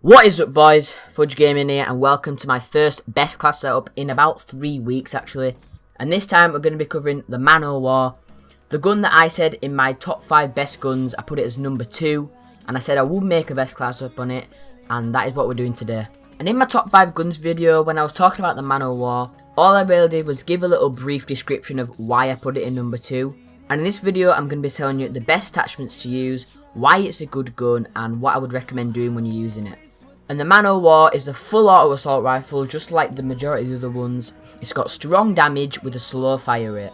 What is up, boys? Fudge Gaming here, and welcome to my first best class setup in about 3 weeks actually. And this time we're going to be covering the Man-O-War, the gun that I said in my top 5 best guns. I put it as number 2, and I said I would make a best class up on it, and that is what we're doing today. And in my top 5 guns video, when I was talking about the Man-O-War, all I really did was give a little brief description of why I put it in number 2. And in this video I'm going to be telling you the best attachments to use, why it's a good gun, and what I would recommend doing when you're using it. And the Man-O-War is a full auto assault rifle, just like the majority of the other ones. It's got strong damage with a slow fire rate.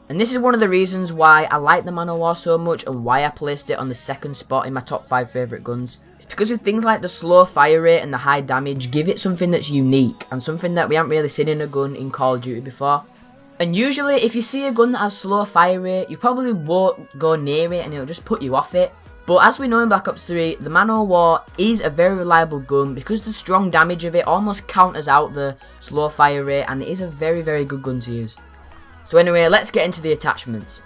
And this is one of the reasons why I like the Man-O-War so much and why I placed it on the second spot in my top 5 favourite guns. It's because with things like the slow fire rate and the high damage, give it something that's unique and something that we haven't really seen in a gun in Call of Duty before. And usually if you see a gun that has slow fire rate, you probably won't go near it and it'll just put you off it. But as we know in Black Ops 3, the Man-O-War is a very reliable gun because the strong damage of it almost counters out the slow fire rate, and it is a very good gun to use. So anyway, let's get into the attachments.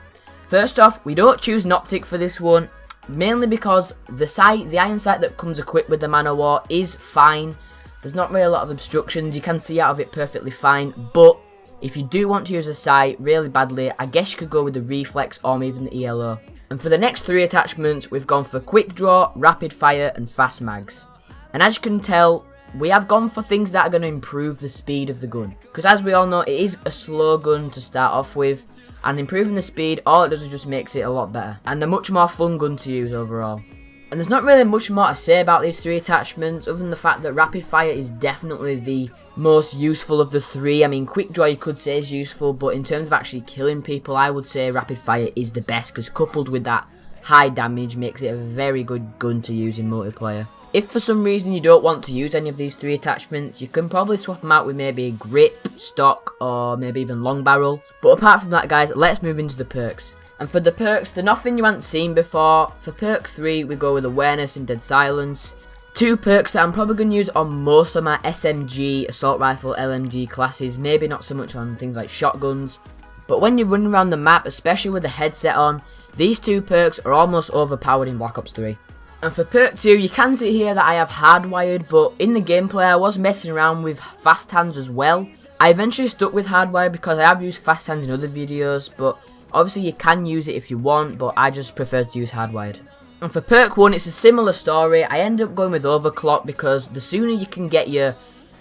First off, we don't choose an optic for this one, mainly because the iron sight that comes equipped with the Man-O-War is fine. There's not really a lot of obstructions, you can see out of it perfectly fine, but if you do want to use a sight really badly, I guess you could go with the reflex or even the ELO. And for the next 3 attachments, we've gone for quick draw, rapid fire and fast mags. And as you can tell, we have gone for things that are going to improve the speed of the gun. Because as we all know, it is a slow gun to start off with, and improving the speed, all it does is just makes it a lot better. And a much more fun gun to use overall. And there's not really much more to say about these 3 attachments, other than the fact that rapid fire is definitely the most useful of the 3. I mean, quick draw you could say is useful, but in terms of actually killing people, I would say rapid fire is the best, because coupled with that high damage makes it a very good gun to use in multiplayer. If for some reason you don't want to use any of these 3 attachments, you can probably swap them out with maybe a grip, stock, or maybe even long barrel. But apart from that, guys, let's move into the perks. And for the perks, they're nothing you haven't seen before. For perk 3, we go with awareness and dead silence. 2 perks that I'm probably going to use on most of my SMG, assault rifle, LMG classes, maybe not so much on things like shotguns. But when you're running around the map, especially with the headset on, these 2 perks are almost overpowered in Black Ops 3. And for perk 2, you can see here that I have hardwired, but in the gameplay I was messing around with fast hands as well. I eventually stuck with hardwired because I have used fast hands in other videos, but obviously you can use it if you want, but I just prefer to use hardwired. And for perk 1, it's a similar story. I end up going with overclock because the sooner you can get your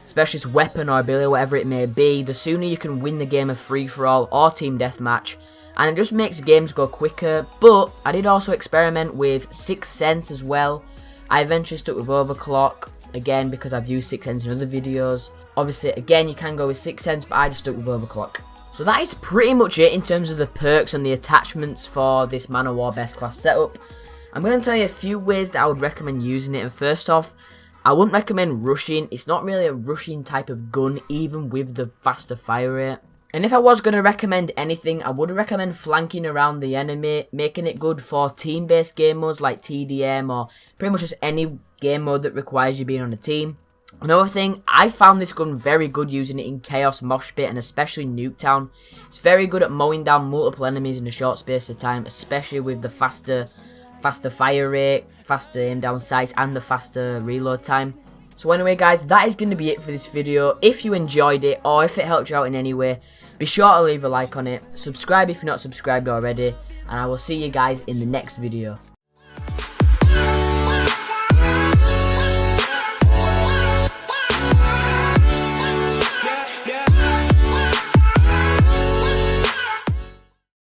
specialist weapon or ability, whatever it may be, the sooner you can win the game of free-for-all or team deathmatch. And it just makes games go quicker. But I did also experiment with Sixth Sense as well. I eventually stuck with overclock, again because I've used Sixth Sense in other videos. Obviously, again, you can go with Sixth Sense, but I just stuck with overclock. So that is pretty much it in terms of the perks and the attachments for this Man-O-War best class setup. I'm going to tell you a few ways that I would recommend using it. And first off, I wouldn't recommend rushing. It's not really a rushing type of gun, even with the faster fire rate. And if I was going to recommend anything, I would recommend flanking around the enemy, making it good for team-based game modes like TDM or pretty much just any game mode that requires you being on a team. Another thing, I found this gun very good using it in Chaos Mosh Pit and especially Nuketown. It's very good at mowing down multiple enemies in a short space of time, especially with the faster fire rate, faster aim down sights, and the faster reload time. So anyway, guys, that is going to be it for this video. If you enjoyed it or if it helped you out in any way, be sure to leave a like on it, subscribe if you're not subscribed already, and I will see you guys in the next video.